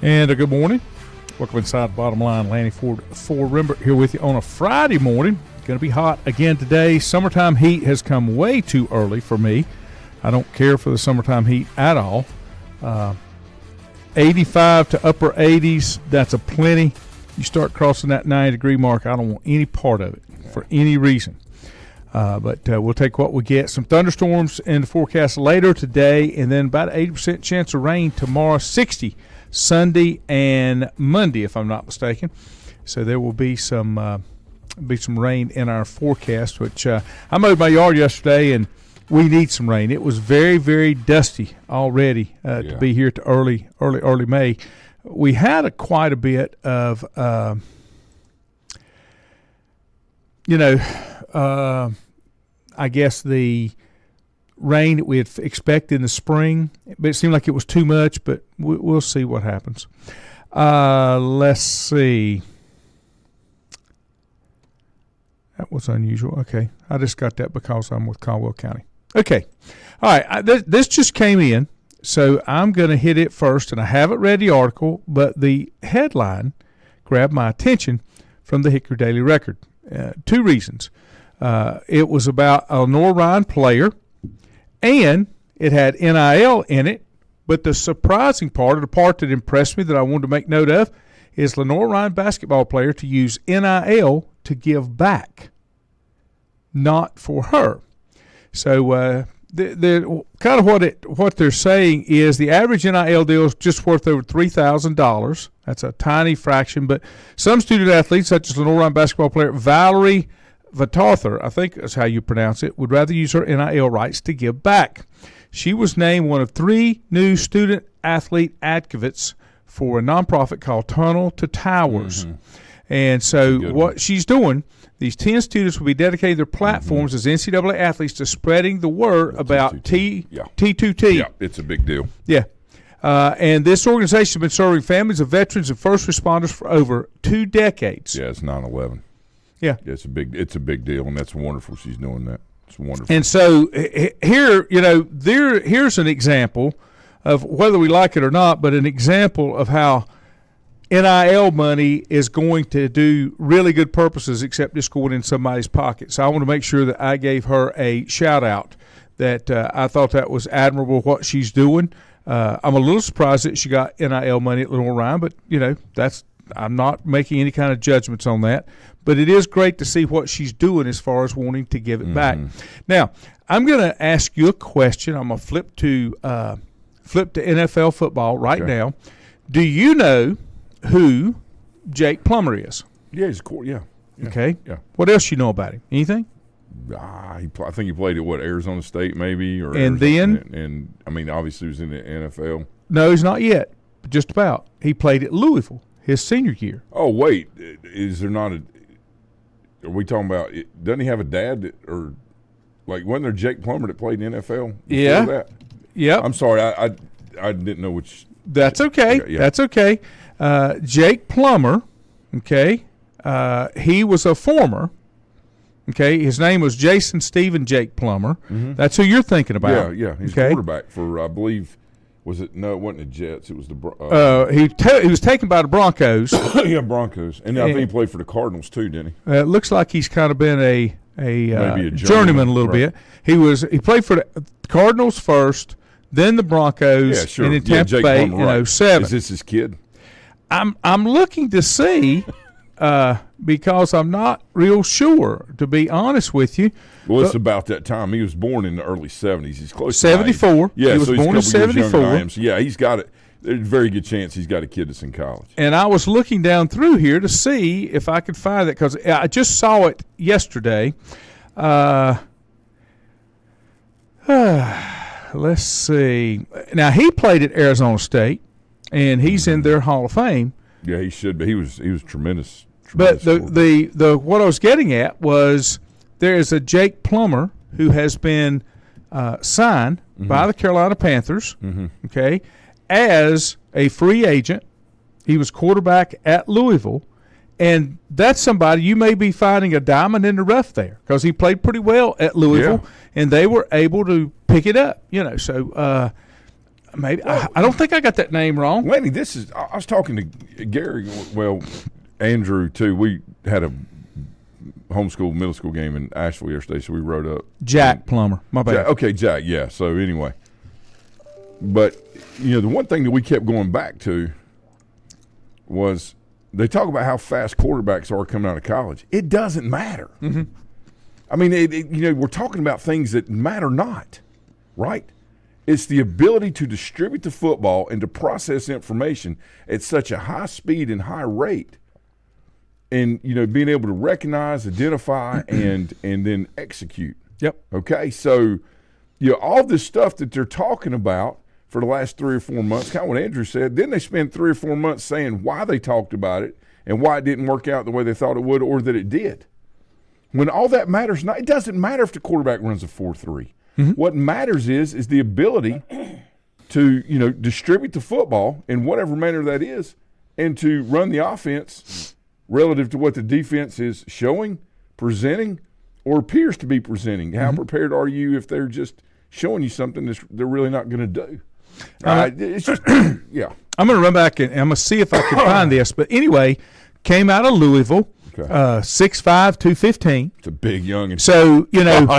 And good morning. Welcome inside Bottom Line. Lanny Ford Rembert here with you on a Friday morning. Going to be hot again today. Summertime heat has come way too early for me. I don't care for the summertime heat at all. 85 to upper 80s, that's a plenty. You start crossing that 90-degree mark, I don't want any part of it for any reason. But we'll take what we get. Some thunderstorms in the forecast later today, and then about 80% chance of rain tomorrow, 60 Sunday and Monday, if I'm not mistaken. So there will be some rain in our forecast, which I mowed my yard yesterday, and we need some rain. It was very, very dusty already to be here to early May. We had quite a bit of, I guess the rain that we had expected in the spring, but it seemed like it was too much, but we'll see what happens. Let's see. That was unusual. Okay. I just got that because I'm with Caldwell County. Okay. All right. This just came in, so I'm going to hit it first, and I haven't read the article, but the headline grabbed my attention from the Hickory Daily Record. Two reasons. It was about a Lenore Ryan player, and it had NIL in it, but the surprising part, or the part that impressed me that I wanted to make note of, is Lenore Ryan basketball player to use NIL to give back, not for her. So kind of what they're saying is the average NIL deal is just worth over $3,000. That's a tiny fraction, but some student athletes, such as Lenore Ryan basketball player Valerie Vatarthur, I think that's how you pronounce it, would rather use her NIL rights to give back. She was named one of 3 new student athlete advocates for a nonprofit called Tunnel to Towers. Mm-hmm. And so what she's doing, these 10 students will be dedicating their platforms as NCAA athletes to spreading the word about T2T. Yeah, it's a big deal. Yeah. And this organization has been serving families of veterans and first responders for over 2 decades. Yeah, it's 9/11. Yeah, it's a big deal, and that's wonderful. She's doing that. It's wonderful. And so here, here's an example of whether we like it or not, but an example of how NIL money is going to do really good purposes, except just going in somebody's pocket. So I want to make sure that I gave her a shout out. That I thought that was admirable what she's doing. I'm a little surprised that she got NIL money at Lenore Ryan, but I'm not making any kind of judgments on that. But it is great to see what she's doing as far as wanting to give it back. Now, I'm going to ask you a question. I'm going to flip to NFL football right now. Do you know who Jake Plummer is? Yeah, he's cool. Yeah. Okay. Yeah. What else you know about him? Anything? I think he played at Arizona State maybe, and I mean, obviously he was in the NFL. No, he's not yet. But just about. He played at Louisville his senior year. Oh wait, is there not a? Are we talking about? Doesn't he have a dad wasn't there Jake Plummer that played in the NFL? Yeah. That? Yep. I'm sorry, I didn't know which. That's okay. Yeah. That's okay. Jake Plummer. Okay. He was a former. Okay, his name was Jason Stephen Jake Plummer. Mm-hmm. That's who you're thinking about. Yeah. He's quarterback for, I believe, was it? No, it wasn't the Jets. It was the. He was taken by the Broncos. Yeah, Broncos, and I think he played for the Cardinals too, didn't he? It looks like he's kind of been a journeyman a little bit. He played for the Cardinals first, then the Broncos, yeah, sure. and then Tampa Bay in 07. Is this his kid? I'm looking to see. Because I'm not real sure, to be honest with you. Well, it's about that time. He was born in the early 70s. He's close 74. to 90. Yeah, he was born in 74. So, yeah, he's got it. There's a very good chance he's got a kid that's in college. And I was looking down through here to see if I could find that because I just saw it yesterday. Let's see. Now, he played at Arizona State, and he's in their Hall of Fame. Yeah, he should be. He was tremendous. But the what I was getting at was there is a Jake Plummer who has been signed by the Carolina Panthers, okay, as a free agent. He was quarterback at Louisville, and that's somebody you may be finding a diamond in the rough there because he played pretty well at Louisville, and they were able to pick it up. So Maybe I don't think I got that name wrong. Lenny, I was talking to Gary, Andrew too. We had a homeschool middle school game in Asheville yesterday, so we rode up. Jack Plummer, my bad. Jack, yeah. So anyway, but the one thing that we kept going back to was they talk about how fast quarterbacks are coming out of college. It doesn't matter. Mm-hmm. I mean, we're talking about things that matter not, right? It's the ability to distribute the football and to process information at such a high speed and high rate, and being able to recognize, identify, and then execute. Yep. Okay, so all this stuff that they're talking about for the last 3 or 4 months, kind of what Andrew said. Then they spend 3 or 4 months saying why they talked about it and why it didn't work out the way they thought it would, or that it did. When all that matters, it doesn't matter if the quarterback runs a 4.3. Mm-hmm. What matters is the ability to distribute the football in whatever manner that is, and to run the offense relative to what the defense is showing, presenting, or appears to be presenting. How prepared are you if they're just showing you something they're really not going to do? It's just yeah. I'm going to run back and I'm going to see if I can find this. But anyway, came out of Louisville. Okay. 6'5", 215. It's a big youngin. So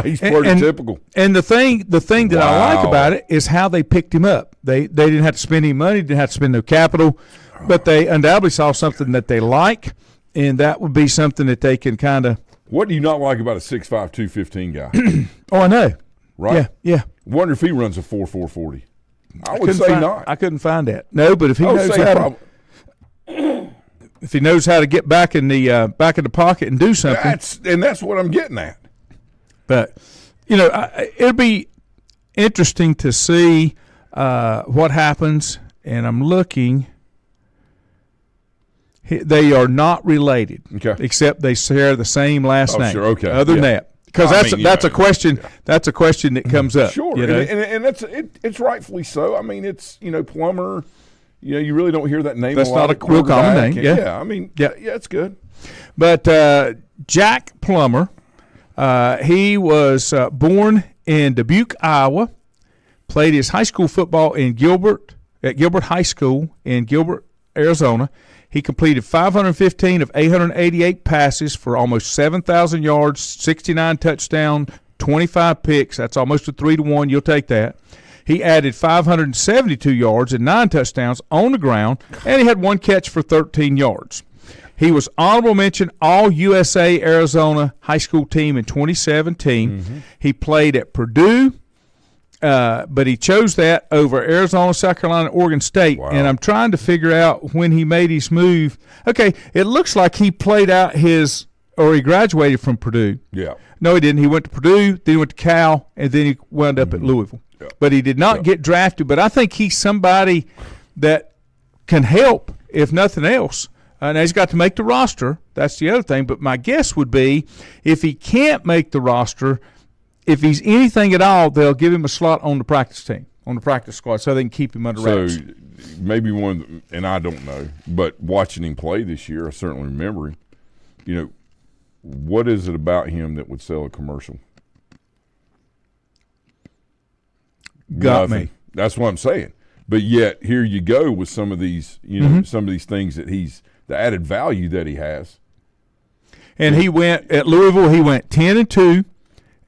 he's pretty typical. And the thing that I like about it is how they picked him up. They didn't have to spend any money, didn't have to spend no capital, but they undoubtedly saw something that they like, and that would be something that they can kind of. What do you not like about a 6'5", 215 guy? Oh, I know. Right? Yeah. Wonder if he runs a 4.40. I would say not. I couldn't find that. No, but if he knows how to. If he knows how to get back in the pocket and do something, that's what I'm getting at. But it'll be interesting to see what happens. And I'm looking; they are not related, except they share the same last name. Sure, okay. Other than that, because that's a question. That's a question that comes up. Sure, and it's rightfully so. I mean, it's Plummer. You really don't hear that name. That's not a real common name. Yeah, I mean, it's good. But Jack Plummer, he was born in Dubuque, Iowa. Played his high school football at Gilbert High School in Gilbert, Arizona. He completed 515 of 888 passes for almost 7,000 yards, 69 touchdowns, 25 picks. That's almost a 3-to-1. You'll take that. He added 572 yards and 9 touchdowns on the ground, and he had 1 catch for 13 yards. He was honorable mention All-USA Arizona high school team in 2017. Mm-hmm. He played at Purdue, but he chose that over Arizona, South Carolina, Oregon State. Wow. And I'm trying to figure out when he made his move. Okay, it looks like he played out he graduated from Purdue. Yeah. No, he didn't. He went to Purdue, then he went to Cal, and then he wound up at Louisville. Yeah. But he did not get drafted. But I think he's somebody that can help, if nothing else. Now he's got to make the roster. That's the other thing. But my guess would be if he can't make the roster, if he's anything at all, they'll give him a slot on the practice team, on the practice squad, so they can keep him under wraps. So maybe and I don't know, but watching him play this year, I certainly remember him. What is it about him that would sell a commercial? Got me. That's what I'm saying. But yet, here you go with some of these, some of these things that the added value that he has. And he went at Louisville. He went 10-2,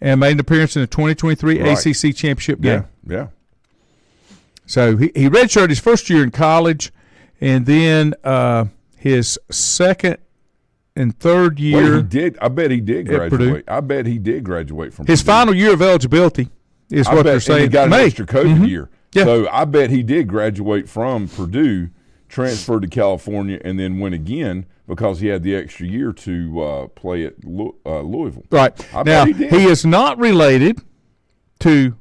and made an appearance in the 2023 ACC championship game. Yeah. So he redshirted his first year in college, and then his second and third year. Well, he did. I bet he did graduate. I bet he did graduate from his Purdue. Final year of eligibility is what they're saying. And he got an extra COVID year. Yeah. So I bet he did graduate from Purdue, transferred to California, and then went again because he had the extra year to play at Louisville. Right. Now, he is not related to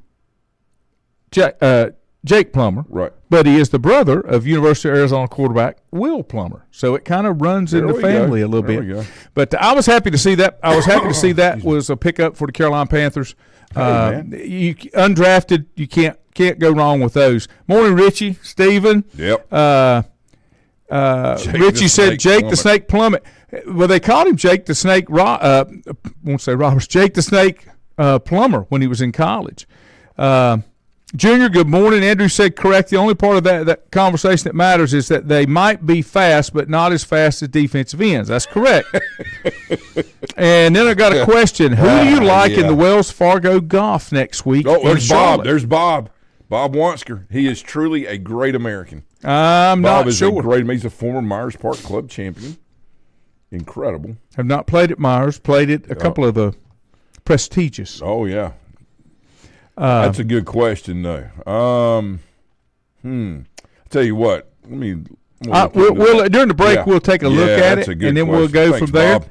Jake Plummer. Right. But he is the brother of University of Arizona quarterback Will Plummer. So it kind of runs in the family a little bit. But I was happy to see that. I was happy to see that was a pickup for the Carolina Panthers. You undrafted, you can't go wrong with those. Morning, Richie, Steven. Yep. Richie said Jake the Snake Plummet. Well, they called him Jake the Snake. Won't say Roberts. Jake the Snake Plummer when he was in college. Junior, good morning. Andrew said correct. The only part of that conversation that matters is that they might be fast, but not as fast as defensive ends. That's correct. And then I got a question. Who do you like in the Wells Fargo Golf next week? Oh, there's Charlotte? Bob. There's Bob. Bob Wansker. He is truly a great American. I'm Bob not is sure. He's a former Myers Park Club champion. Incredible. Have not played at Myers. Played at a couple of the prestigious. Oh, yeah. That's a good question, though. I'll tell you what. We'll during the break, we'll take a look at it, and then we'll go from there.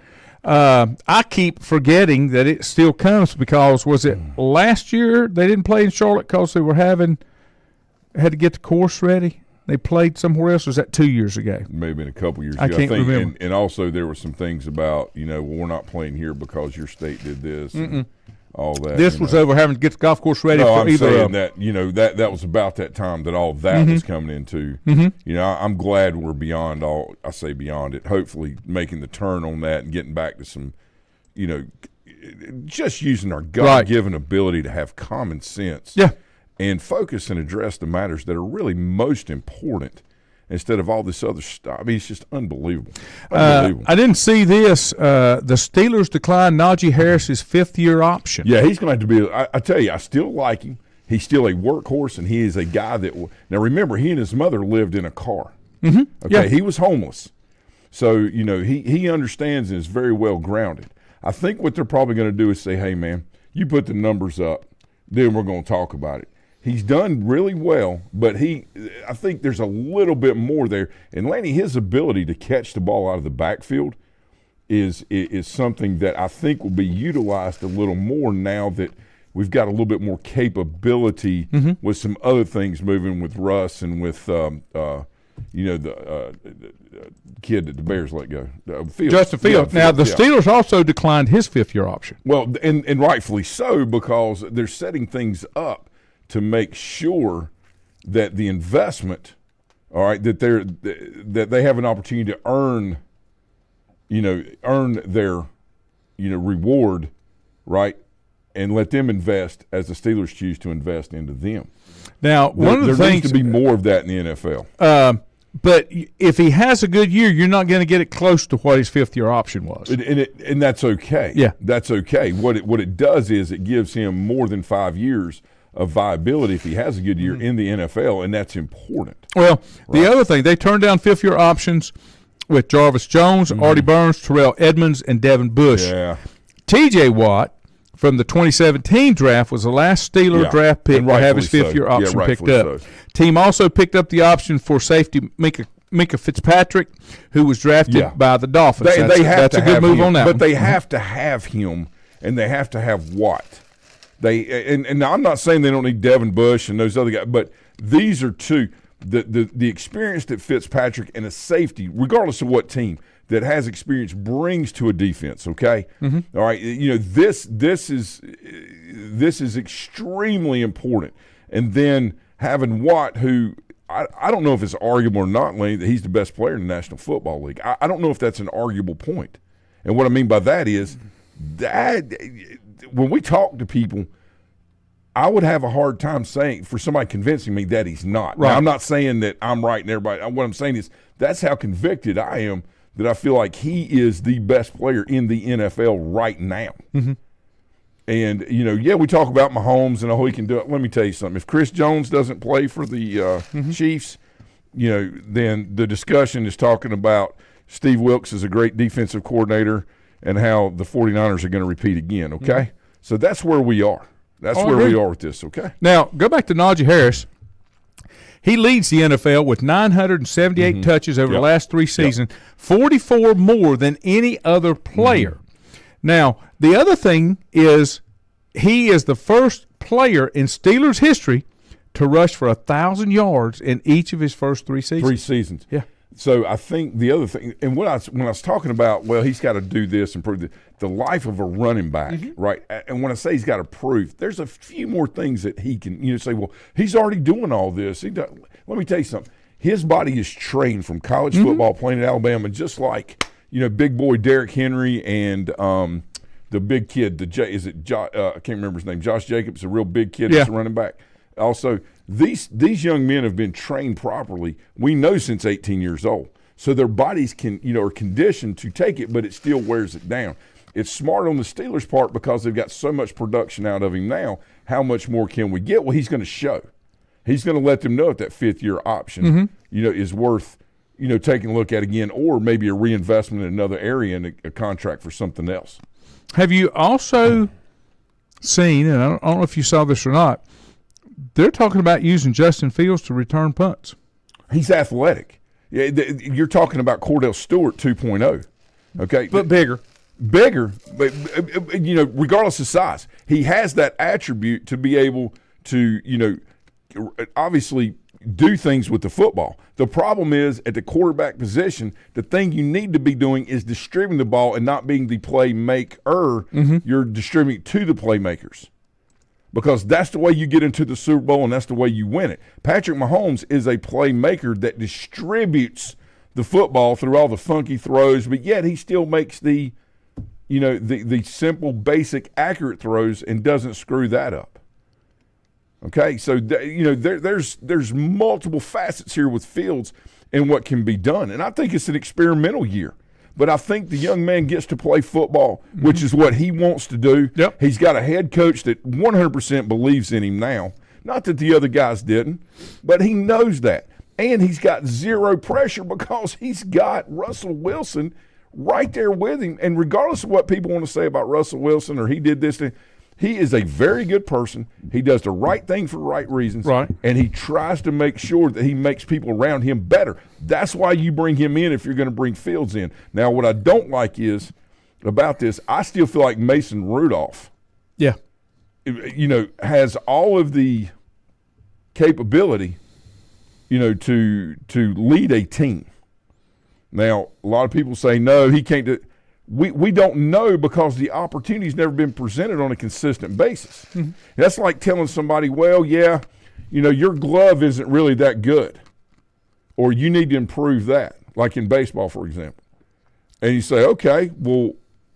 I keep forgetting that it still comes because was it last year they didn't play in Charlotte because they had to get the course ready? They played somewhere else. Or was that 2 years ago? Maybe in a couple years ago. I can't remember. And also there were some things about, we're not playing here because your state did this and all that. This was over having to get the golf course ready for I'm either saying that, that was about that time that all that was coming into. I'm glad we're beyond it, hopefully making the turn on that and getting back to some, just using our God-given ability to have common sense. Yeah. And focus and address the matters that are really most important instead of all this other stuff. I mean, it's just unbelievable. I didn't see this. The Steelers declined Najee Harris's fifth-year option. Yeah, he's going to have to be – I tell you, I still like him. He's still a workhorse, and he is a guy that – now, remember, he and his mother lived in a car. Okay, yeah. He was homeless. So, he understands and is very well grounded. I think what they're probably going to do is say, hey, man, you put the numbers up, then we're going to talk about it. He's done really well, but I think there's a little bit more there. And Lanny, his ability to catch the ball out of the backfield is something that I think will be utilized a little more now that we've got a little bit more capability with some other things moving with Russ and with the kid that the Bears let go, Fields. Justin Fields. Now the Steelers also declined his fifth-year option. Well, and rightfully so, because they're setting things up to make sure that the investment, all right, that they have an opportunity to earn their, reward, right, and let them invest as the Steelers choose to invest into them. Now, one of the things there needs to be more of that in the NFL. But if he has a good year, you're not going to get it close to what his fifth-year option was, and that's okay. Yeah, that's okay. What it does is it gives him more than 5 years of viability if he has a good year in the NFL, and that's important. Well, the other thing, they turned down fifth-year options with Jarvis Jones, Artie Burns, Terrell Edmonds, and Devin Bush. Yeah. T.J. Watt from the 2017 draft was the last Steeler draft pick to have his fifth-year option picked up. Team also picked up the option for safety Minka Fitzpatrick, who was drafted by the Dolphins. That's a good move on that one. But they have to have him, and they have to have Watt. And I'm not saying they don't need Devin Bush and those other guys, but these are two. The experience that Fitzpatrick and a safety, regardless of what team, that has experience brings to a defense, okay? All right, this is extremely important. And then having Watt, who I don't know if it's arguable or not, Lane, that he's the best player in the National Football League. I don't know if that's an arguable point. And what I mean by that is that when we talk to people, I would have a hard time for somebody convincing me that he's not. Right. Now, I'm not saying that I'm right and everybody. What I'm saying is that's how convicted I am that I feel like he is the best player in the NFL right now. And, we talk about Mahomes and he can do it. Let me tell you something. If Chris Jones doesn't play for the Chiefs, then the discussion is talking about Steve Wilkes is a great defensive coordinator and how the 49ers are going to repeat again, okay? So that's where we are. That's where we are with this, okay? Now, go back to Najee Harris. He leads the NFL with 978 touches over the last 3 seasons, 44 more than any other player. Now, the other thing is he is the first player in Steelers history to rush for 1,000 yards in each of his first 3 seasons. 3 seasons. Yeah. So I think the other thing, and when I was talking about, well, he's got to do this and prove the life of a running back, right? And when I say he's got to prove, there's a few more things that he can, say, well, he's already doing all this. Let me tell you something. His body is trained from college football playing at Alabama, just like, big boy Derrick Henry and the big kid, I can't remember his name, Josh Jacobs, a real big kid that's a running back. Also, these young men have been trained properly, we know, since 18 years old. So their bodies are conditioned to take it, but it still wears it down. It's smart on the Steelers' part because they've got so much production out of him now. How much more can we get? Well, he's going to show. He's going to let them know if that fifth-year option, is worth, taking a look at again, or maybe a reinvestment in another area and a contract for something else. Have you also seen, and I don't know if you saw this or not, they're talking about using Justin Fields to return punts. He's athletic. Yeah, you're talking about Cordell Stewart 2.0, okay? But bigger. Bigger, but regardless of size, he has that attribute to be able to, obviously do things with the football. The problem is at the quarterback position, the thing you need to be doing is distributing the ball and not being the playmaker. You're distributing to the playmakers, because that's the way you get into the Super Bowl and that's the way you win it. Patrick Mahomes is a playmaker that distributes the football through all the funky throws, but yet he still makes the simple, basic, accurate throws and doesn't screw that up. Okay, so there's multiple facets here with Fields and what can be done, and I think it's an experimental year. But I think the young man gets to play football, which is what he wants to do. Yep. He's got a head coach that 100% believes in him now. Not that the other guys didn't, but he knows that, and he's got zero pressure because he's got Russell Wilson right there with him. And regardless of what people want to say about Russell Wilson or he did this, he is a very good person. He does the right thing for the right reasons. Right. And he tries to make sure that he makes people around him better. That's why you bring him in if you're going to bring Fields in. Now, what I don't like is about this, I still feel like Mason Rudolph, has all of the capability, to lead a team. Now, a lot of people say, no, he can't do it. We don't know because the opportunity's never been presented on a consistent basis. That's like telling somebody, well, yeah, your glove isn't really that good, or you need to improve that, like in baseball, for example. And you say, okay, well,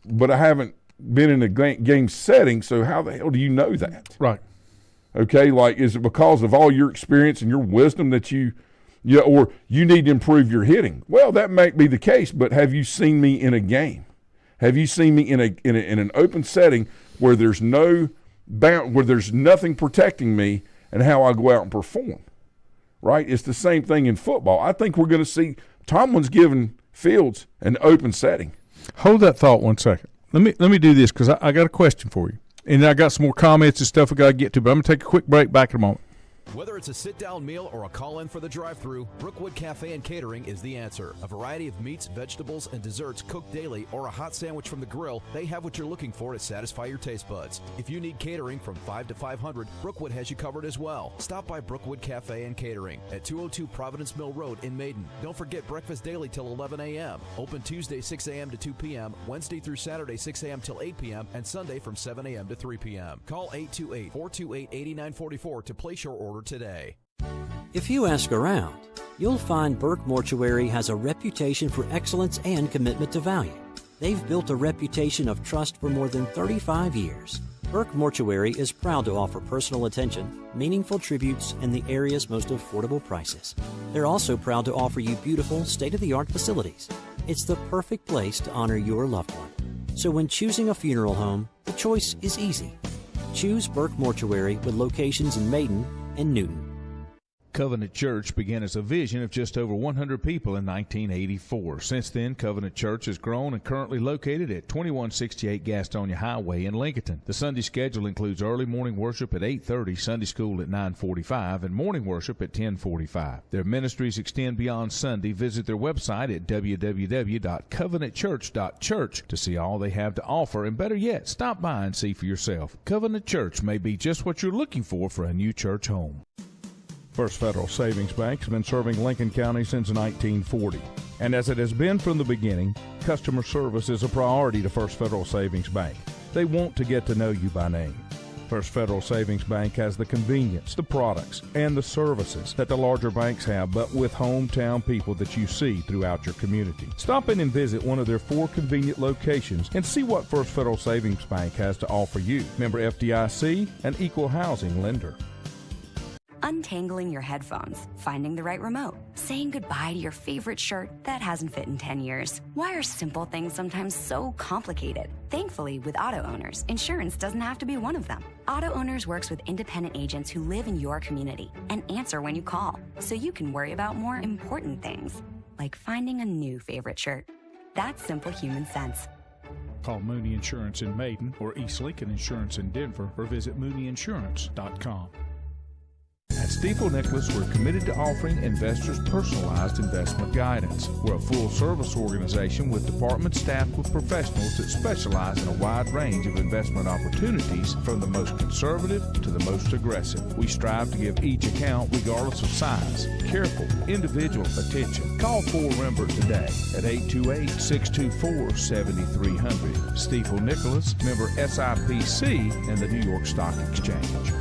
but I haven't been in a game setting, so how the hell do you know that? Right. Okay, like, is it because of all your experience and your wisdom that or you need to improve your hitting? Well, that might be the case, but have you seen me in a game? Have you seen me in an open setting where there's where there's nothing protecting me and how I go out and perform? Right? It's the same thing in football. I think we're going to see Tomlin's giving Fields an open setting. Hold that thought 1 second. Let me do this because I got a question for you, and I got some more comments and stuff I got to get to. But I'm going to take a quick break. Back in a moment. Whether it's a sit-down meal or a call-in for the drive-thru, Brookwood Cafe and Catering is the answer. A variety of meats, vegetables, and desserts cooked daily, or a hot sandwich from the grill, they have what you're looking for to satisfy your taste buds. If you need catering from 5 to 500, Brookwood has you covered as well. Stop by Brookwood Cafe and Catering at 202 Providence Mill Road in Maiden. Don't forget breakfast daily till 11 a.m. Open Tuesday 6 a.m. to 2 p.m., Wednesday through Saturday 6 a.m. till 8 p.m., and Sunday from 7 a.m. to 3 p.m. Call 828-428-8944 to place your order today. If you ask around, you'll find Burke Mortuary has a reputation for excellence and commitment to value. They've built a reputation of trust for more than 35 years. Burke Mortuary is proud to offer personal attention, meaningful tributes, and the area's most affordable prices. They're also proud to offer you beautiful, state-of-the-art facilities. It's the perfect place to honor your loved one. So when choosing a funeral home, the choice is easy. Choose Burke Mortuary with locations in Maiden and Newton. Covenant Church began as a vision of just over 100 people in 1984. Since then, Covenant Church has grown and currently located at 2168 Gastonia Highway in Lincoln. The Sunday schedule includes early morning worship at 8:30, Sunday school at 9:45, and morning worship at 10:45. Their ministries extend beyond Sunday. Visit their website at www.covenantchurch.church to see all they have to offer, and better yet, stop by and see for yourself. Covenant Church may be just what you're looking for a new church home. First Federal Savings Bank has been serving Lincoln County since 1940. And as it has been from the beginning, customer service is a priority to First Federal Savings Bank. They want to get to know you by name. First Federal Savings Bank has the convenience, the products, and the services that the larger banks have, but with hometown people that you see throughout your community. Stop in and visit one of their 4 convenient locations and see what First Federal Savings Bank has to offer you. Member FDIC, an equal housing lender. untangling your headphones, finding the right remote, saying goodbye to your favorite shirt that hasn't fit in 10 years. Why are simple things sometimes so complicated? Thankfully, with auto owners, insurance doesn't have to be one of them. Auto Owners works with independent agents who live in your community and answer when you call, so you can worry about more important things, like finding a new favorite shirt. That's simple human sense. Call Mooney Insurance in Maiden or East Lincoln Insurance in Denver or visit mooneyinsurance.com. At Stifel Nicholas, we're committed to offering investors personalized investment guidance. We're a full-service organization with departments staffed with professionals that specialize in a wide range of investment opportunities, from the most conservative to the most aggressive. We strive to give each account, regardless of size, careful, individual attention. Call Full Rembert today at 828-624-7300. Stifel Nicholas, member SIPC and the New York Stock Exchange.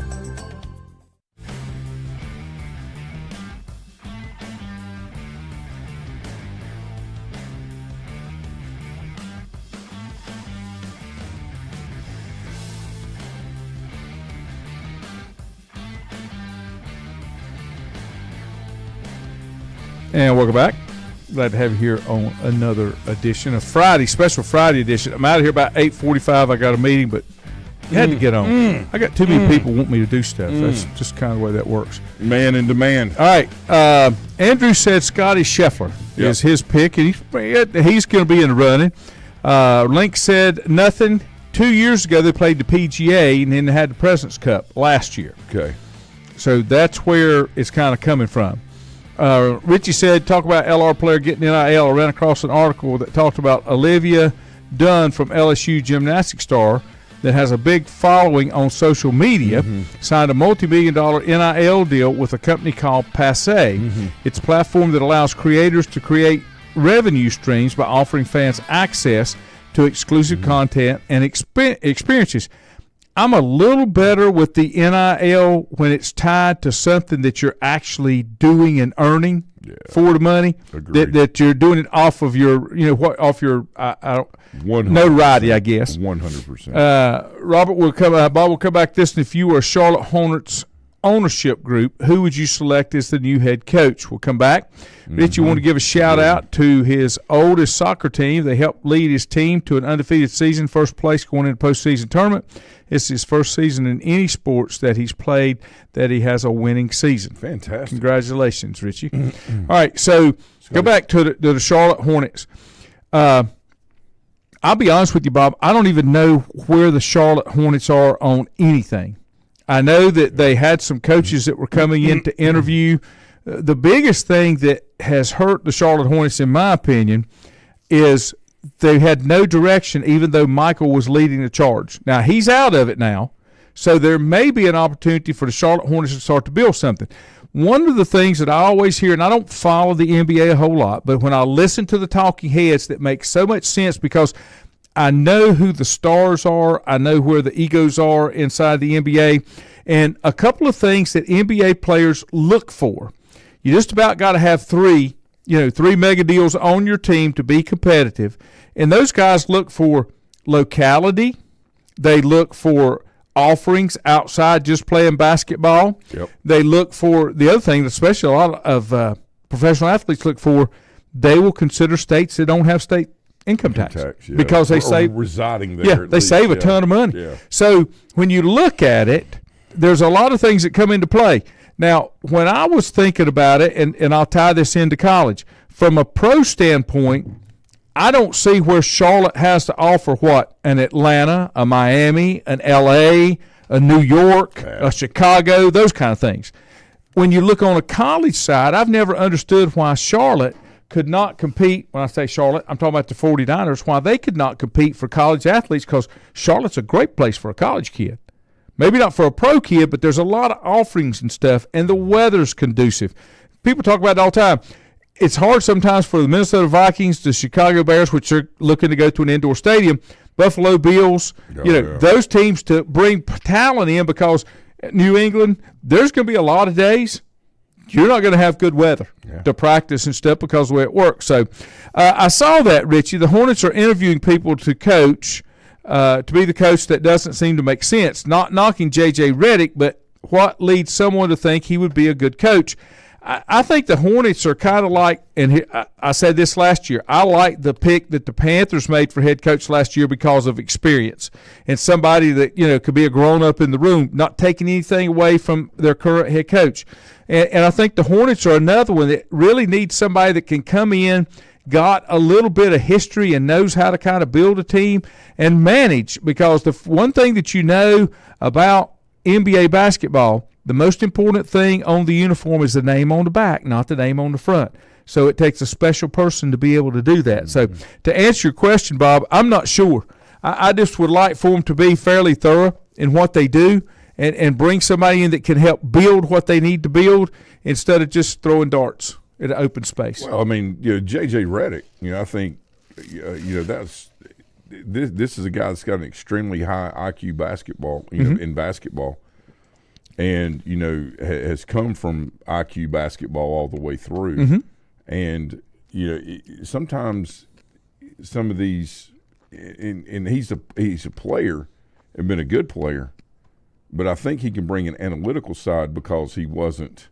And welcome back. Glad to have you here on another edition of Friday, special Friday edition. I'm out of here about 8:45. I got a meeting, but you had to get on. I got too many people want me to do stuff. That's just kind of the way that works. Man in demand. All right. Andrew said Scotty Scheffler is his pick, and he's going to be in the running. Link said nothing. 2 years ago, they played the PGA and then they had the President's Cup last year. Okay. So that's where it's kind of coming from. Richie said, talk about LR player getting NIL. I ran across an article that talked about Olivia Dunn from LSU gymnastics star that has a big following on social media, signed a multi-million-dollar NIL deal with a company called Passe. It's a platform that allows creators to create revenue streams by offering fans access to exclusive content and experiences. I'm a little better with the NIL when it's tied to something that you're actually doing and earning for the money. That you're doing it off of your, off your notoriety, I guess. 100%. Robert will come. Bob will come back to this. And if you were a Charlotte Hornets ownership group, who would you select as the new head coach? We'll come back. Rich, you want to give a shout out to his oldest soccer team. They helped lead his team to an undefeated season, first place going into postseason tournament. It's his first season in any sports that he's played that he has a winning season. Fantastic. Congratulations, Richie. All right, so go back to the Charlotte Hornets. I'll be honest with you, Bob. I don't even know where the Charlotte Hornets are on anything. I know that they had some coaches that were coming in to interview. The biggest thing that has hurt the Charlotte Hornets, in my opinion, is they had no direction, even though Michael was leading the charge. Now, he's out of it now, so there may be an opportunity for the Charlotte Hornets to start to build something. One of the things that I always hear, and I don't follow the NBA a whole lot, but when I listen to the talking heads, that makes so much sense because I know who the stars are. I know where the egos are inside the NBA. And a couple of things that NBA players look for. You just about got to have three mega deals on your team to be competitive. And those guys look for locality. They look for offerings outside just playing basketball. Yep. They look for the other thing, especially a lot of professional athletes look for, they will consider states that don't have state income tax because they save residing there. Yeah, they save a ton of money. Yeah. So when you look at it, there's a lot of things that come into play. Now, when I was thinking about it, and I'll tie this into college, from a pro standpoint, I don't see where Charlotte has to offer what? An Atlanta, a Miami, an L.A., a New York, a Chicago, those kind of things. When you look on a college side, I've never understood why Charlotte could not compete. When I say Charlotte, I'm talking about the 49ers, why they could not compete for college athletes, because Charlotte's a great place for a college kid. Maybe not for a pro kid, but there's a lot of offerings and stuff, and the weather's conducive. People talk about it all the time. It's hard sometimes for the Minnesota Vikings, the Chicago Bears, which are looking to go to an indoor stadium, Buffalo Bills, those teams to bring talent in, because New England, there's going to be a lot of days you're not going to have good weather to practice and stuff because of the way it works. So I saw that, Richie. The Hornets are interviewing people to coach, to be the coach that doesn't seem to make sense. Not knocking J.J. Redick, but what leads someone to think he would be a good coach? I think the Hornets are kind of like, and I said this last year, I like the pick that the Panthers made for head coach last year because of experience and somebody that, could be a grown-up in the room, not taking anything away from their current head coach. And I think the Hornets are another one that really needs somebody that can come in, got a little bit of history and knows how to kind of build a team and manage, because the one thing that you know about NBA basketball, the most important thing on the uniform is the name on the back, not the name on the front. So it takes a special person to be able to do that. So to answer your question, Bob, I'm not sure. I just would like for them to be fairly thorough in what they do and bring somebody in that can help build what they need to build instead of just throwing darts at an open space. Well, I mean, J.J. Redick, I think, this is a guy that's got an extremely high IQ basketball, in basketball. And, has come from IQ basketball all the way through. Mm-hmm. And, sometimes some of these and he's a player and been a good player, but I think he can bring an analytical side because he wasn't,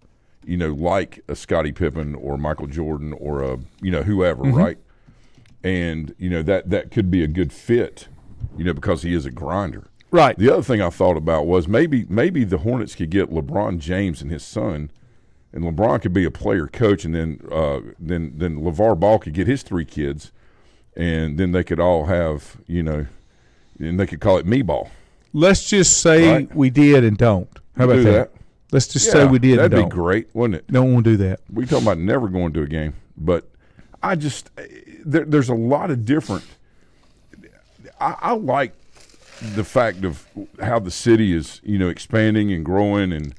like a Scottie Pippen or Michael Jordan or a, whoever, mm-hmm. right? And, that could be a good fit, because he is a grinder. Right. The other thing I thought about was maybe the Hornets could get LeBron James and his son, and LeBron could be a player coach, and then LeVar Ball could get his 3 kids, and then they could all have, and they could call it me ball. Let's just say we did and don't. How about that? Let's just say we did and don't. That'd be great, wouldn't it? Don't want to do that. We talking about never going to a game, but I just there's a lot of different. I like the fact of how the city is, expanding and growing, and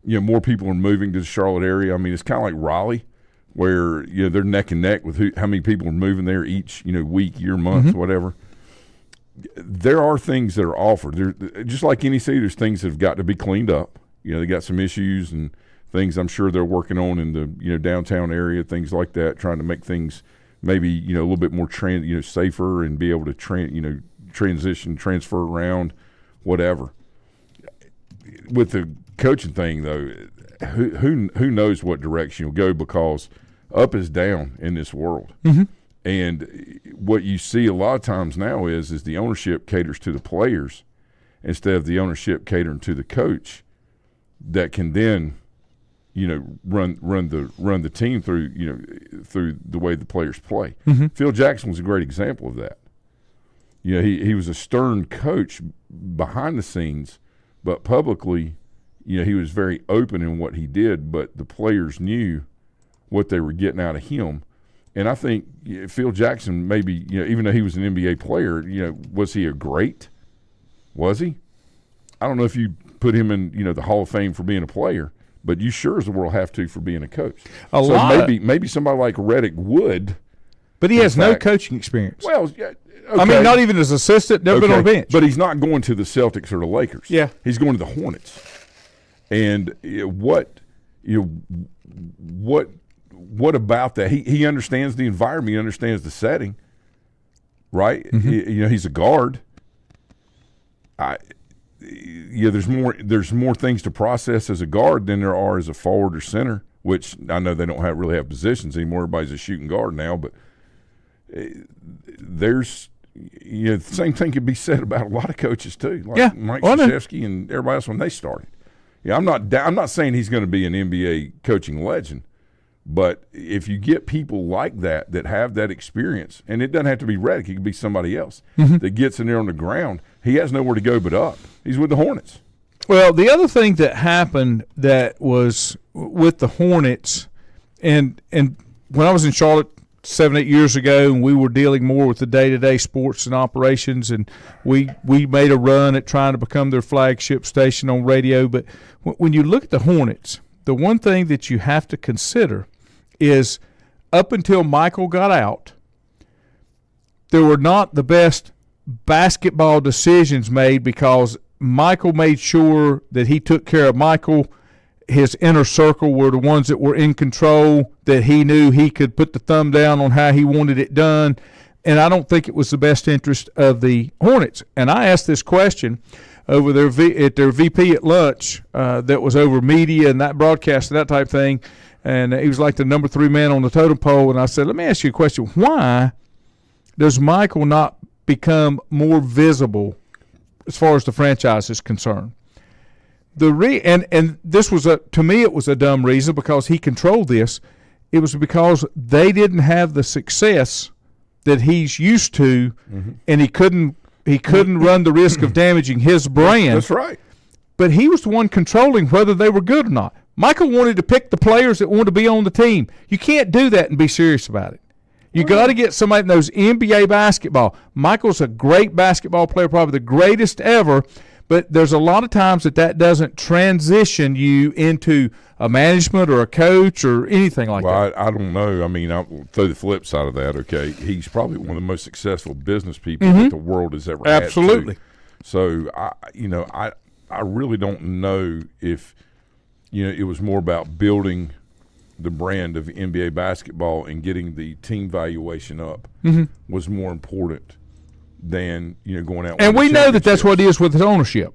more people are moving to the Charlotte area. I mean, it's kind of like Raleigh, where they're neck and neck with how many people are moving there each week, year, month, mm-hmm. whatever. There are things that are offered. There, just like any city, there's things that have got to be cleaned up. They got some issues and things I'm sure they're working on in the downtown area, things like that, trying to make things maybe a little bit more safer and be able to transition, transfer around, whatever. With the coaching thing, though, who knows what direction you'll go, because up is down in this world. Mm-hmm. And what you see a lot of times now is the ownership caters to the players instead of the ownership catering to the coach that can then run the team through the way the players play. Mm-hmm. Phil Jackson was a great example of that. He was a stern coach behind the scenes, but publicly, he was very open in what he did, but the players knew what they were getting out of him. And I think Phil Jackson maybe, even though he was an NBA player, was he a great? Was he? I don't know if you put him in, the Hall of Fame for being a player, but you sure as the world have to for being a coach. Maybe somebody like Redick would. But he has no coaching experience. Well, yeah. Okay. I mean, not even as assistant, never been on the bench. But he's not going to the Celtics or the Lakers. Yeah. He's going to the Hornets. And what about that? He understands the environment. He understands the setting, right? Mm-hmm. He's a guard. There's more things to process as a guard than there are as a forward or center, which I know they don't really have positions anymore. Everybody's a shooting guard now, but there's the same thing could be said about a lot of coaches too, like Mike Krzyzewski and everybody else when they started. Yeah, I'm not saying he's going to be an NBA coaching legend, but if you get people like that have that experience, and it doesn't have to be Redick, it could be somebody else mm-hmm. that gets in there on the ground. He has nowhere to go but up. He's with the Hornets. Well, the other thing that happened that was with the Hornets, and when I was in Charlotte 7-8 years ago, and we were dealing more with the day-to-day sports and operations, and we made a run at trying to become their flagship station on radio. But when you look at the Hornets, the one thing that you have to consider is up until Michael got out, there were not the best basketball decisions made because Michael made sure that he took care of Michael. His inner circle were the ones that were in control, that he knew he could put the thumb down on how he wanted it done. And I don't think it was the best interest of the Hornets. And I asked this question over at their VP at lunch that was over media and that broadcast and that type thing, and he was like the number 3 man on the totem pole. And I said, let me ask you a question. Why does Michael not become more visible as far as the franchise is concerned? And this was to me it was a dumb reason because he controlled this. It was because they didn't have the success that he's used to, and he couldn't run the risk of damaging his brand. That's right. But he was the one controlling whether they were good or not. Michael wanted to pick the players that wanted to be on the team. You can't do that and be serious about it. You got to get somebody that knows NBA basketball. Michael's a great basketball player, probably the greatest ever, but there's a lot of times that doesn't transition you into a management or a coach or anything like that. Well, I don't know. I mean, I'll throw the flip side of that, okay? He's probably one of the most successful business people that the world has ever had. Absolutely. So, I really don't know if, it was more about building the brand of NBA basketball and getting the team valuation up was more important than, going out. And we know that that's what it is with his ownership.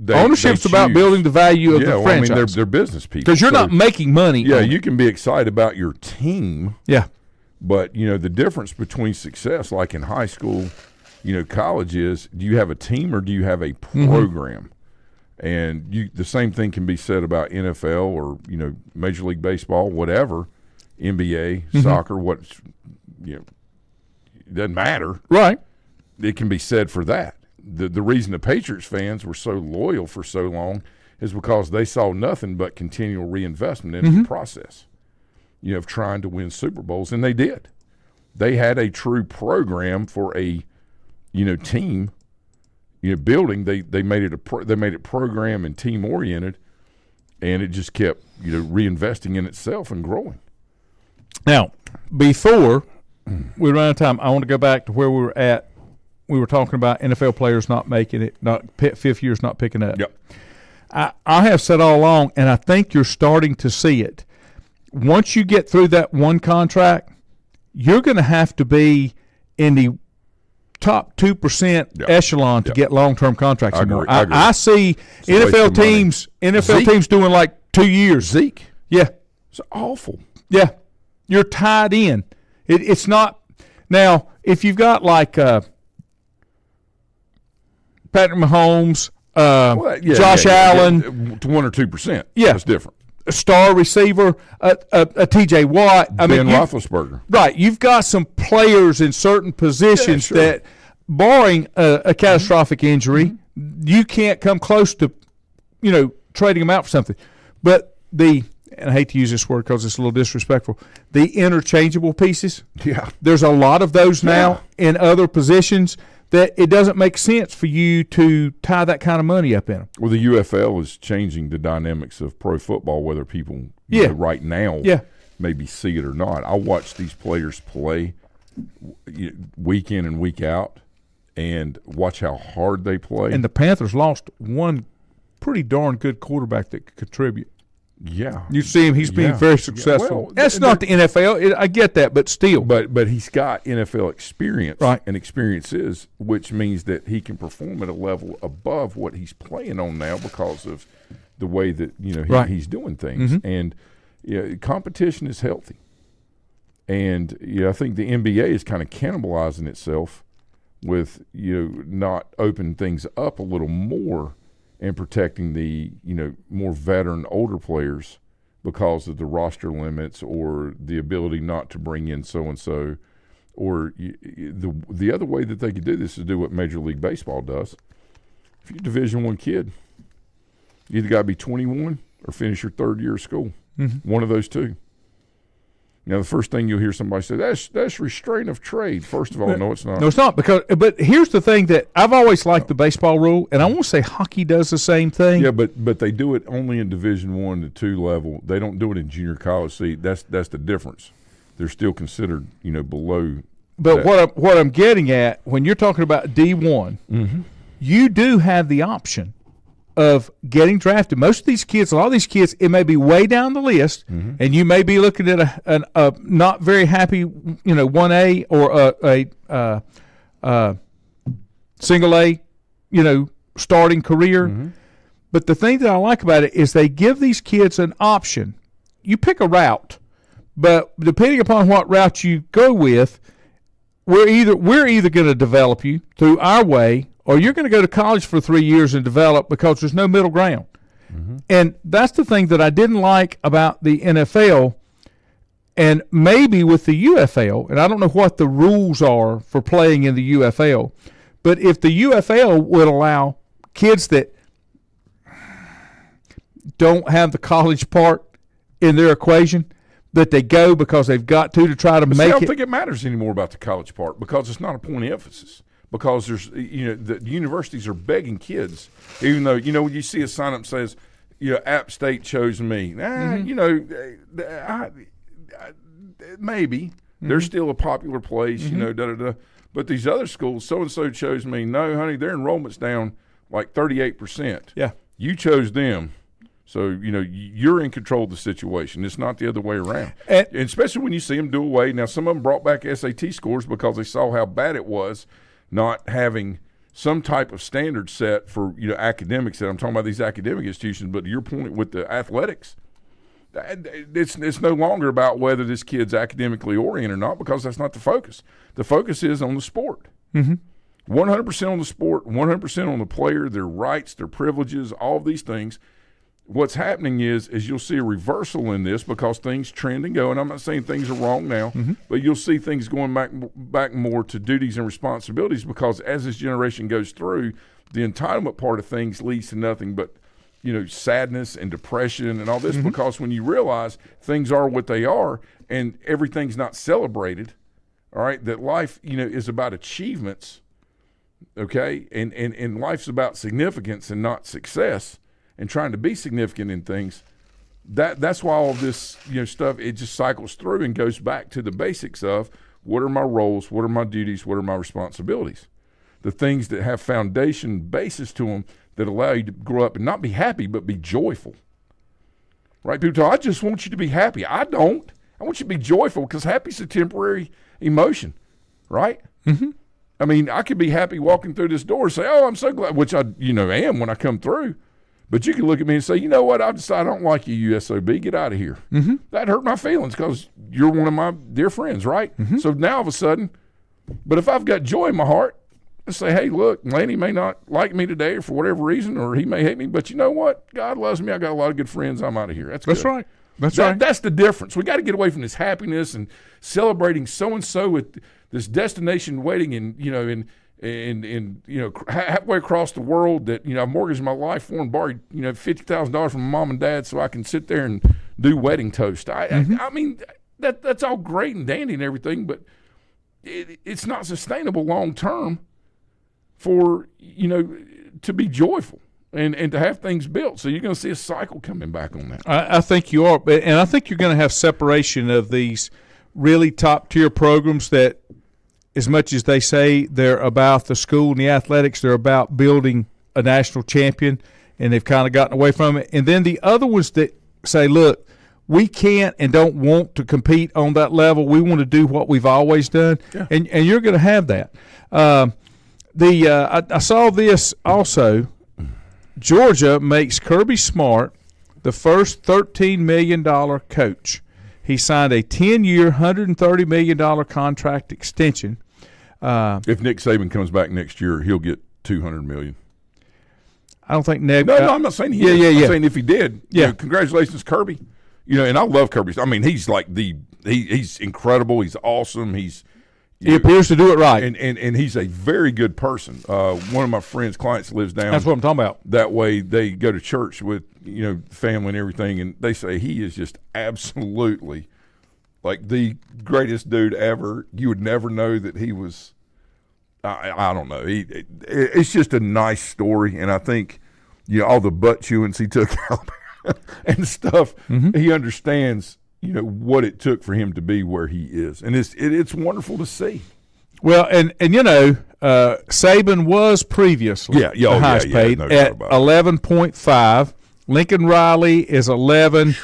Ownership's about building the value of the franchise. I mean, they're business people. Because you're not making money. Yeah, you can be excited about your team. Yeah. But, the difference between success, like in high school, college is, do you have a team or do you have a program? And the same thing can be said about NFL or, Major League Baseball, whatever, NBA, soccer, it doesn't matter. Right. It can be said for that. The reason the Patriots fans were so loyal for so long is because they saw nothing but continual reinvestment in the process, of trying to win Super Bowls, and they did. They had a true program for a, team, building. They made it program and team oriented, and it just kept reinvesting in itself and growing. Now, before we run out of time, I want to go back to where we were at. We were talking about NFL players not making it, fifth years not picking up. Yep. I have said all along, and I think you're starting to see it. Once you get through that one contract, you're going to have to be in the top 2% echelon to get long-term contracts anymore. I see NFL teams doing like 2 years. Zeke. Yeah. It's awful. Yeah. You're tied in. It's not – now, if you've got like Patrick Mahomes, Josh Allen. To 1 or 2%. Yeah. That's different. A star receiver, a T.J. Watt. Ben Roethlisberger. Right. You've got some players in certain positions that, barring a catastrophic injury, you can't come close to, trading them out for something. But and I hate to use this word because it's a little disrespectful, the interchangeable pieces. Yeah. There's a lot of those now in other positions that it doesn't make sense for you to tie that kind of money up in them. Well, the UFL is changing the dynamics of pro football, whether people right now maybe see it or not. I watch these players play week in and week out and watch how hard they play. And the Panthers lost one pretty darn good quarterback that could contribute. Yeah. You see him, he's being very successful. Well, that's not the NFL. I get that, but still. But he's got NFL experience right. and experiences, which means that he can perform at a level above what he's playing on now because of the way that he's doing things. And competition is healthy. And I think the NBA is kind of cannibalizing itself with not opening things up a little more and protecting the more veteran older players because of the roster limits or the ability not to bring in so and so, or the other way that they could do this is do what Major League Baseball does. If you're a Division I kid, you either got to be 21 or finish your third year of school. One of those two. Now, the first thing you'll hear somebody say, that's restraint of trade. First of all, no, it's not. No, it's not. But here's the thing that I've always liked the baseball rule, and I want to say hockey does the same thing. Yeah, but they do it only in Division I to II level. They don't do it in junior college. See, that's the difference. They're still considered, below. But what I'm getting at, when you're talking about D1, you do have the option of getting drafted. Most of these kids, a lot of these kids, it may be way down the list, and you may be looking at a not very happy, 1A or a single A, starting career. But the thing that I like about it is they give these kids an option. You pick a route, but depending upon what route you go with, we're either going to develop you through our way, or you're going to go to college for 3 years and develop, because there's no middle ground. And that's the thing that I didn't like about the NFL, and maybe with the UFL, and I don't know what the rules are for playing in the UFL, but if the UFL would allow kids that don't have the college part in their equation, that they go because they've got to try to make it. I don't think it matters anymore about the college part, because it's not a point of emphasis. Because there's, the universities are begging kids, even though, when you see a sign up says, App State chose me. Maybe they're still a popular place, But these other schools, so and so chose me. No, honey, their enrollment's down like 38%. Yeah, you chose them. So, you're in control of the situation. It's not the other way around. And especially when you see them do away. Now, some of them brought back SAT scores because they saw how bad it was not having some type of standard set for, academics. And I'm talking about these academic institutions. But to your point with the athletics, it's no longer about whether this kid's academically oriented or not, because that's not the focus. The focus is on the sport. 100% on the sport, 100% on the player, their rights, their privileges, all of these things. What's happening is you'll see a reversal in this, because things trend and go. And I'm not saying things are wrong now, but you'll see things going back more to duties and responsibilities, because as this generation goes through, the entitlement part of things leads to nothing but, sadness and depression and all this, because when you realize things are what they are and everything's not celebrated, all right, that life, is about achievements, okay, and life's about significance and not success, and trying to be significant in things. That's why all of this, stuff, it just cycles through and goes back to the basics of what are my roles, what are my duties, what are my responsibilities. The things that have foundation basis to them that allow you to grow up and not be happy but be joyful. Right? People talk, I just want you to be happy. I don't. I want you to be joyful, because happy's a temporary emotion, right? I mean, I could be happy walking through this door and say, oh, I'm so glad, which I, am when I come through. But you can look at me and say, you know what, I've decided I don't like you, USOB. Get out of here. That hurt my feelings, because you're one of my dear friends, right? So now all of a sudden, but if I've got joy in my heart, I say, hey, look, Laney may not like me today or for whatever reason, or he may hate me, but you know what? God loves me. I got a lot of good friends. I'm out of here. That's right. That's right. That's the difference. We got to get away from this happiness and celebrating so-and-so with this destination wedding and, halfway across the world that, I mortgaged my life for and borrowed, $50,000 from mom and dad so I can sit there and do wedding toast. I mean, that's all great and dandy and everything, but it's not sustainable long term for, to be joyful and to have things built. So you're going to see a cycle coming back on that. I think you are. And I think you're going to have separation of these really top-tier programs that, as much as they say they're about the school and the athletics, they're about building a national champion, and they've kind of gotten away from it. And then the other ones that say, look, we can't and don't want to compete on that level. We want to do what we've always done, and you're going to have that. I saw this also. Georgia makes Kirby Smart the first $13 million coach. He signed a 10-year, $130 million contract extension. If Nick Saban comes back next year, he'll get $200 million. I don't think Nick. No, I'm not saying he is. I'm saying if he did, congratulations, Kirby. And I love Kirby. I mean, he's like he's incredible. He's awesome. He appears to do it right. And he's a very good person. One of my friends' clients lives down. That's what I'm talking about. That way they go to church with, family and everything, and they say he is just absolutely like the greatest dude ever. You would never know that he was I don't know. It's just a nice story, and I think all the butt chewings he took out and stuff, he understands what it took for him to be where he is, and it's wonderful to see. Well, and Saban was previously the highest paid at 11.5. Lincoln Riley is 11.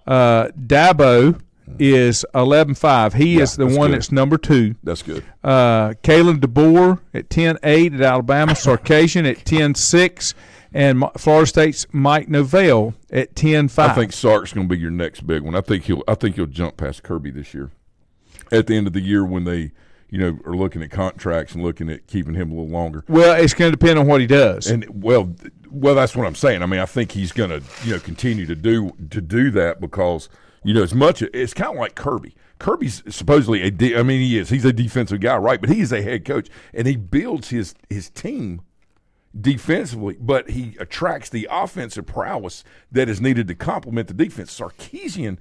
Dabo is 11.5. He is the one that's number 2. That's good. Kalen DeBoer at 10.8 at Alabama. Sarkisian at 10.6. And Florida State's Mike Novell at 10.5. I think Sark's going to be your next big one. I think he'll jump past Kirby this year. At the end of the year when they are looking at contracts and looking at keeping him a little longer. Well, it's going to depend on what he does. And well, that's what I'm saying. I mean, I think he's going to continue to do that because as much it's kind of like Kirby. Kirby's supposedly he's a defensive guy, right? But he is a head coach, and he builds his team defensively, but he attracts the offensive prowess that is needed to complement the defense. Sarkisian,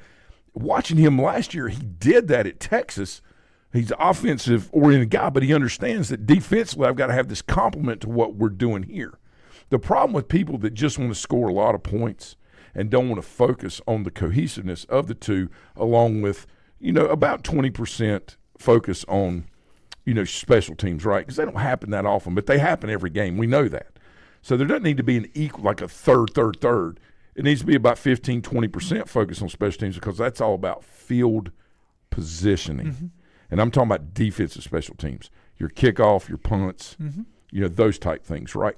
watching him last year, he did that at Texas. He's an offensive-oriented guy, but he understands that defensively I've got to have this complement to what we're doing here. The problem with people that just want to score a lot of points and don't want to focus on the cohesiveness of the two, along with, about 20% focus on, special teams, right? Because they don't happen that often, but they happen every game. We know that. So there doesn't need to be an equal, like a third. It needs to be about 15, 20% focus on special teams because that's all about field positioning. Mm-hmm. And I'm talking about defensive special teams, your kickoff, your punts, those type things, right?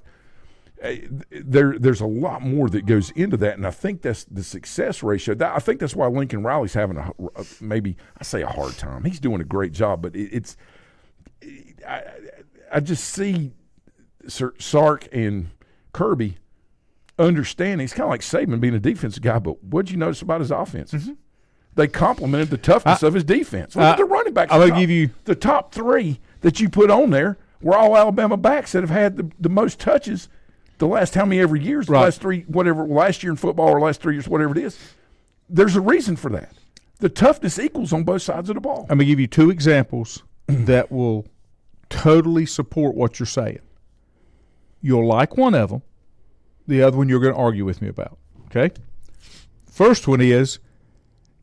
There's a lot more that goes into that, and I think that's the success ratio. I think that's why Lincoln Riley's having a hard time. He's doing a great job, but I just see Sark and Kirby understanding. It's kind of like Saban being a defensive guy, but what did you notice about his offense? Mm-hmm. They complemented the toughness of his defense. Look at the running backs. I'm going to give you the top 3 that you put on there were all Alabama backs that have had the most touches the last how many every years, the last 3, whatever, last year in football or last 3 years, whatever it is. There's a reason for that. The toughness equals on both sides of the ball. I'm going to give you 2 examples that will totally support what you're saying. You'll like one of them. The other one you're going to argue with me about, okay? First one is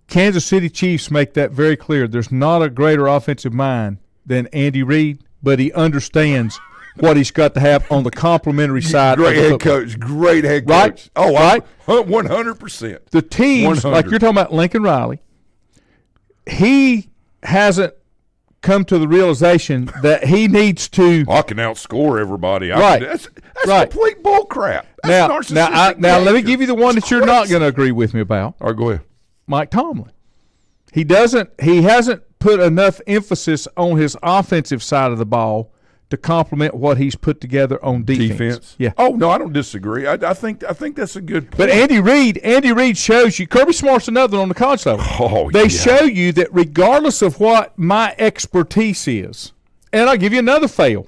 Kansas City Chiefs make that very clear. There's not a greater offensive mind than Andy Reid, but he understands what he's got to have on the complimentary side. Great head coach. Right? Oh, right? 100%. The teams, 100. like you're talking about Lincoln Riley, he hasn't come to the realization that he needs to. I can outscore everybody. Right. That's complete bull crap. Now, let me give you the one that you're not going to agree with me about. All right, go ahead. Mike Tomlin. He hasn't put enough emphasis on his offensive side of the ball to complement what he's put together on defense. Yeah. Oh no, I don't disagree. I think that's a good point. But Andy Reid shows you. Kirby Smart's another one on the college level. They show you that regardless of what my expertise is, and I'll give you another fail.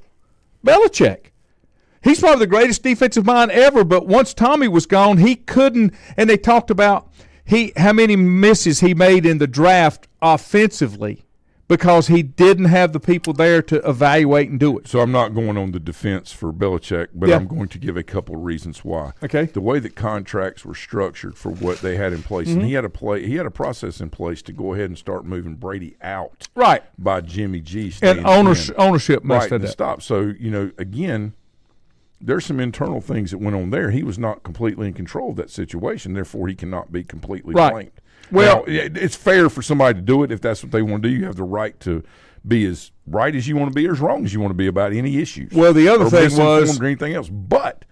Belichick. He's probably the greatest defensive mind ever, but once Tommy was gone, he couldn't. And they talked about how many misses he made in the draft offensively because he didn't have the people there to evaluate and do it. So I'm not going on the defense for Belichick, but I'm going to give a couple of reasons why. Okay. The way that contracts were structured for what they had in place, and he had a process in place to go ahead and start moving Brady out. Right. By Jimmy G. And ownership messed that up. Stop. So, again, there's some internal things that went on there. He was not completely in control of that situation, therefore he cannot be completely blamed. Well, now, it's fair for somebody to do it if that's what they want to do. You have the right to be as right as you want to be or as wrong as you want to be about any issues. Well, the other thing was or anything else, but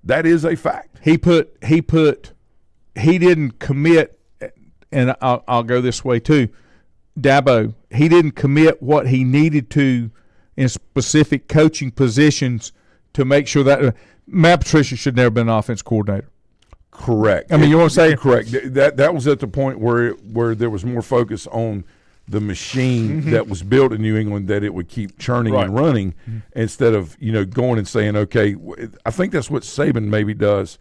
that is a fact. He didn't commit, and I'll go this way too. Dabo, he didn't commit what he needed to in specific coaching positions to make sure that Matt Patricia should never have been an offense coordinator. Correct. I mean, you want to say correct? That was at the point where there was more focus on the machine that was built in New England, that it would keep churning and running instead of going and saying, okay. I think that's what Saban maybe does,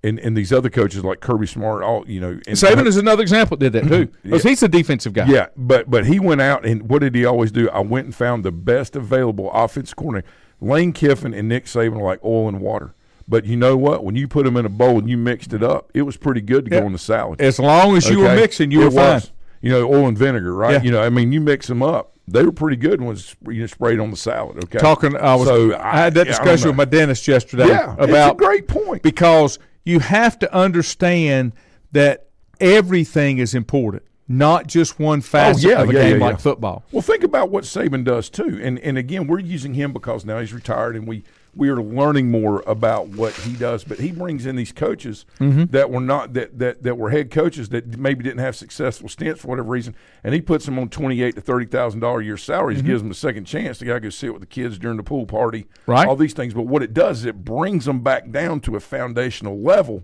and these other coaches like Kirby Smart, Saban is another example that did that too, because he's a defensive guy. Yeah, but he went out and what did he always do? I went and found the best available offensive coordinator. Lane Kiffin and Nick Saban are like oil and water. But you know what? When you put them in a bowl and you mixed it up, it was pretty good to go on the salad. As long as you were mixing, you were fine. Oil and vinegar, right? Yeah. You mix them up. They were pretty good when sprayed on the salad, okay? I had that discussion with my dentist yesterday about it's a great point. Because you have to understand that everything is important. not just one facet of a game like football. Well, think about what Saban does too. And again, we're using him because now he's retired, and we are learning more about what he does. But he brings in these coaches that were not that were head coaches that maybe didn't have successful stints for whatever reason, and he puts them on $28,000 to $30,000 a year salaries, gives them a second chance. The guy goes sit with the kids during the pool party, right? All these things. But what it does is it brings them back down to a foundational level,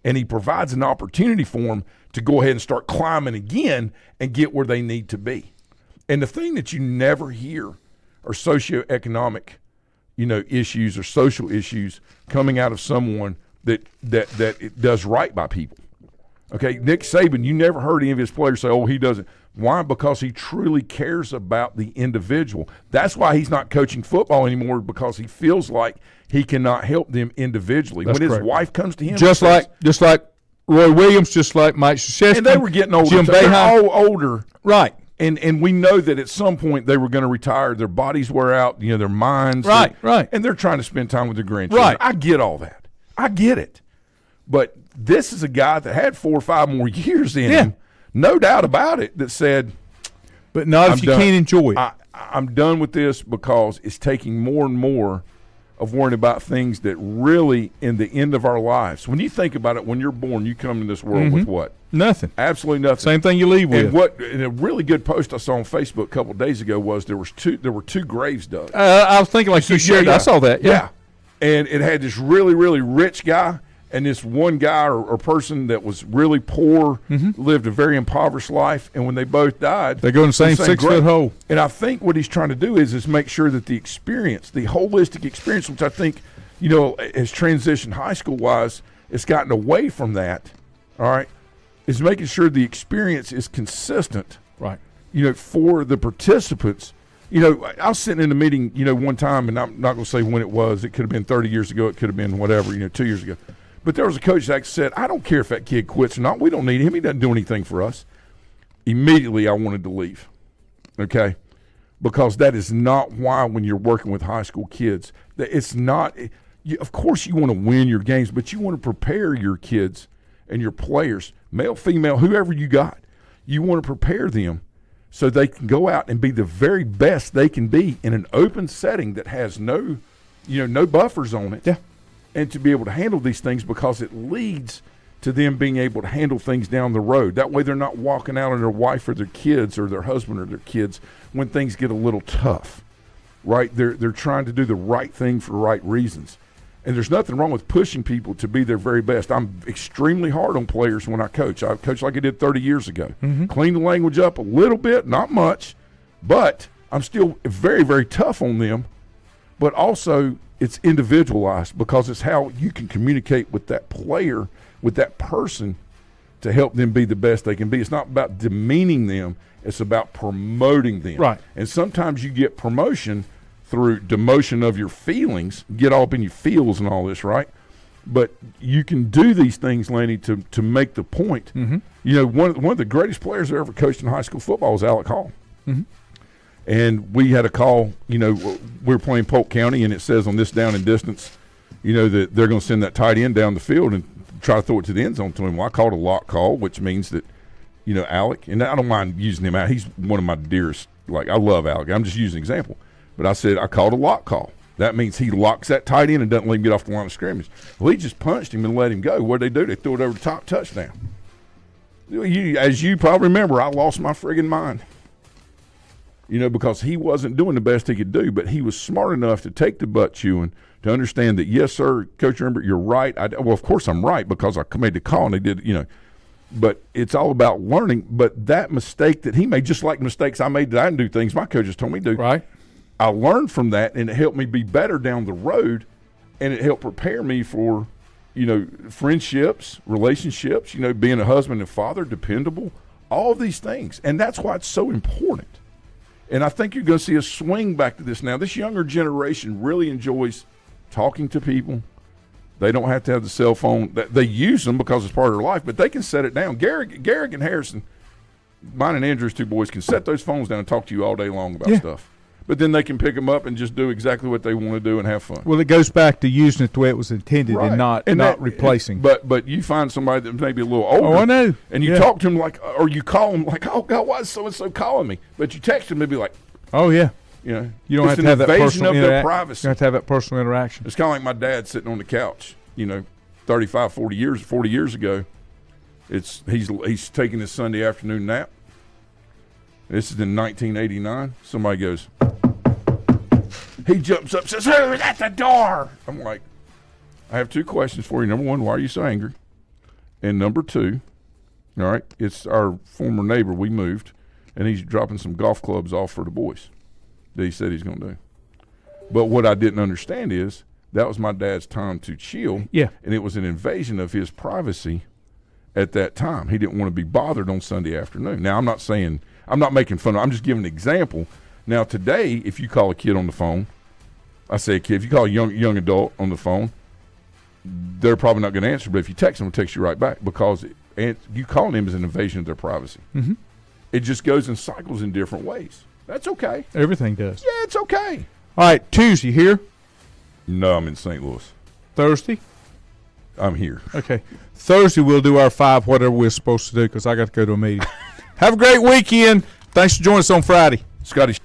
and he provides an opportunity for them to go ahead and start climbing again and get where they need to be. And the thing that you never hear are socioeconomic, issues or social issues coming out of someone that it does right by people. Okay, Nick Saban, you never heard any of his players say, oh, he doesn't. Why? Because he truly cares about the individual. That's why he's not coaching football anymore, because he feels like he cannot help them individually. That's when correct. His wife comes to him, just like Roy Williams, just like Mike Krzyzewski, and they were getting older. Jim They're Boeheim. all older, right? And we know that at some point they were going to retire. Their bodies wear out, their minds. Right. And they're trying to spend time with their grandchildren. Right. I get all that. I get it. But this is a guy that had 4 or 5 more years in him, no doubt about it, that said, but not if you can't enjoy it. I'm done with this because it's taking more and more of worrying about things that really in the end of our lives. When you think about it, when you're born, you come in this world with what? Nothing. Absolutely nothing. Same thing you leave with. And a really good post I saw on Facebook a couple of days ago was there were two graves dug. I was thinking like you shared. I saw that. Yeah. And it had this really, really rich guy and this one guy or person that was really poor, lived a very impoverished life, and when they both died, they go in the same 6-foot hole. And I think what he's trying to do is make sure that the experience, the holistic experience, which I think, has transitioned high school wise, it's gotten away from that. All right, is making sure the experience is consistent. Right. For the participants. I was sitting in a meeting, one time, and I'm not going to say when it was. It could have been 30 years ago. It could have been whatever, 2 years ago. But there was a coach that said, I don't care if that kid quits or not. We don't need him. He doesn't do anything for us. Immediately, I wanted to leave, okay? Because that is not why when you're working with high school kids. It's not – of course you want to win your games, but you want to prepare your kids and your players, male, female, whoever you got. You want to prepare them so they can go out and be the very best they can be in an open setting that has no buffers on it. Yeah. And to be able to handle these things, because it leads to them being able to handle things down the road. That way they're not walking out on their wife or their kids or their husband or their kids when things get a little tough, right? They're trying to do the right thing for the right reasons. And there's nothing wrong with pushing people to be their very best. I'm extremely hard on players when I coach. I coach like I did 30 years ago. Clean the language up a little bit, not much, but I'm still very, very tough on them. But also it's individualized, because it's how you can communicate with that player, with that person, to help them be the best they can be. It's not about demeaning them. It's about promoting them. Right. And sometimes you get promotion through demotion of your feelings, get all up in your feels and all this, right? But you can do these things, Lanny, to make the point. One of the greatest players I ever coached in high school football was Alec Hall. And we had a call, we were playing Polk County, and it says on this down and distance, that they're going to send that tight end down the field and try to throw it to the end zone to him. Well, I called a lock call, which means that, Alec, and I don't mind using him out. He's one of my dearest. I love Alec. I'm just using an example. But I said I called a lock call. That means he locks that tight end and doesn't let him get off the line of scrimmage. Well, he just punched him and let him go. What did they do? They threw it over the top, touchdown. As you probably remember, I lost my friggin' mind. Because he wasn't doing the best he could do, but he was smart enough to take the butt chewing, to understand that, yes, sir, Coach, remember, you're right. Well, of course I'm right, because I made the call and they did, But it's all about learning. But that mistake that he made, just like mistakes I made that I didn't do things my coaches told me to do. Right. I learned from that, and it helped me be better down the road, and it helped prepare me for, friendships, relationships, being a husband and father, dependable, all these things. And that's why it's so important. And I think you're going to see a swing back to this now. This younger generation really enjoys talking to people. They don't have to have the cell phone. They use them because it's part of their life, but they can set it down. Garrick and Harrison, mine and Andrew's two boys, can set those phones down and talk to you all day long about stuff. but then they can pick them up and just do exactly what they want to do and have fun. Well, it goes back to using it the way it was intended Right. and not replacing. But you find somebody that may be a little older. Oh, I know. And you talk to them like, or you call them like, oh, God, why is so-and-so calling me? But you text them, they'd be like, oh, yeah. you know. You don't it's have to have that invasion personal of their privacy. You have to have that personal interaction. It's kind of like my dad sitting on the couch, 35, 40 years ago. He's taking his Sunday afternoon nap. This is in 1989. Somebody goes, he jumps up, says, "Who's at the door?" I'm like, I have two questions for you. Number one, why are you so angry? And number two, all right, it's our former neighbor. We moved, and he's dropping some golf clubs off for the boys that he said he's going to do. But what I didn't understand is that was my dad's time to chill. Yeah. And it was an invasion of his privacy at that time. He didn't want to be bothered on Sunday afternoon. Now, I'm not making fun of, I'm just giving an example. Now, today, if you call a kid on the phone, I say a kid, if you call a young adult on the phone, they're probably not going to answer, but if you text them, they'll text you right back because you calling them is an invasion of their privacy. Mm-hmm. It just goes in cycles in different ways. That's okay. Everything does. Yeah, it's okay. All right, Tuesday here. No, I'm in St. Louis. Thursday. I'm here. Okay. Thursday we'll do our 5 whatever we're supposed to do because I got to go to a meeting. Have a great weekend. Thanks for joining us on Friday. Scotty.